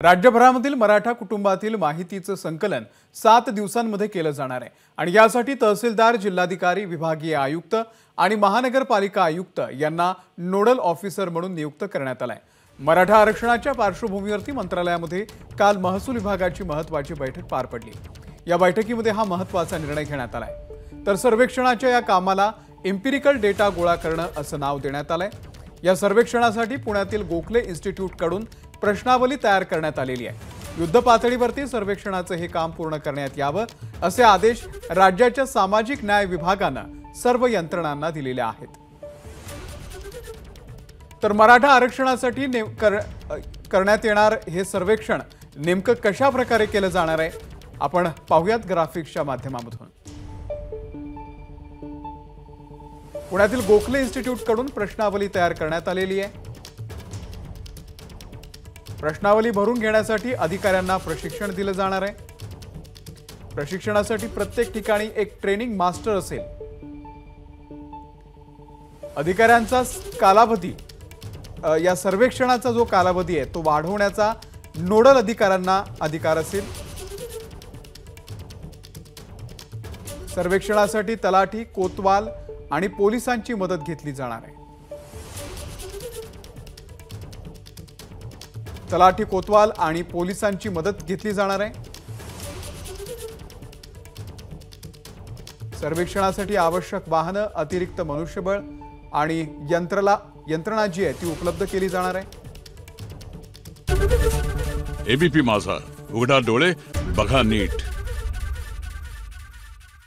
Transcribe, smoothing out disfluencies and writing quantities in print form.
राज्यभरामधील मराठा कुटुंबातील माहितीचं संकलन 7 दिवसांमध्ये केलं जाणार आहे आणि यासाठी तहसीलदार, जिल्हाधिकारी, विभागीय आयुक्त आणि महानगरपालिका आयुक्त यांना नोडल ऑफिसर म्हणून नियुक्त करण्यात आलंय। मराठा आरक्षणाच्या पार्श्वभूमीवर मंत्रालयामध्ये काल महसूल विभागाची महत्त्वाची बैठक पार पडली। या बैठकीमध्ये हा महत्त्वाचा निर्णय घेण्यात आलाय। तर सर्वेक्षणाच्या या कामाला एम्पिरिकल डेटा गोळा करणं असं नाव देण्यात आलंय। या सर्वेक्षणासाठी पुण्यातील गोखले इन्स्टिट्यूट कडून प्रश्नावली तयार करण्यात आलेली आहे। युद्ध पातळीवरती सर्वेक्षणाचं हे काम पूर्ण करण्यात यावं असे आदेश राज्याच्या सामाजिक न्याय विभागानं सर्व यंत्रणांना दिलेले आहेत। तर मराठा आरक्षणासाठी करण्यात येणार हे सर्वेक्षण नेमकं कशा प्रकारे केलं जाणार आहे आपण पाहूयात ग्राफिक्सच्या माध्यमातून। पुण्यातील गोखले इन्स्टिट्यूट कडून प्रश्नावली तयार करण्यात आलेली आहे। प्रश्नावली भरून घेण्यासाठी अधिकाऱ्यांना प्रशिक्षण दिलं जाणार आहे। प्रशिक्षणासाठी प्रत्येक ठिकाणी एक ट्रेनिंग मास्टर असेल। अधिकाऱ्यांचा कालावधी या सर्वेक्षणाचा जो कालावधी आहे तो वाढवण्याचा नोडल अधिकाऱ्यांना अधिकार असेल। सर्वेक्षणासाठी तलाठी, कोतवाल आणि पोलिसांची मदत घेतली जाणार आहे। तलाठी, कोतवाल आणि पोलिसांची मदत घेतली जाणार आहे। सर्वेक्षणासाठी आवश्यक वाहनं, अतिरिक्त मनुष्यबळ आणि यंत्रणा जी आहे ती उपलब्ध केली जाणार आहे। एबीपी माझा, उघडा डोळे बघा नीट।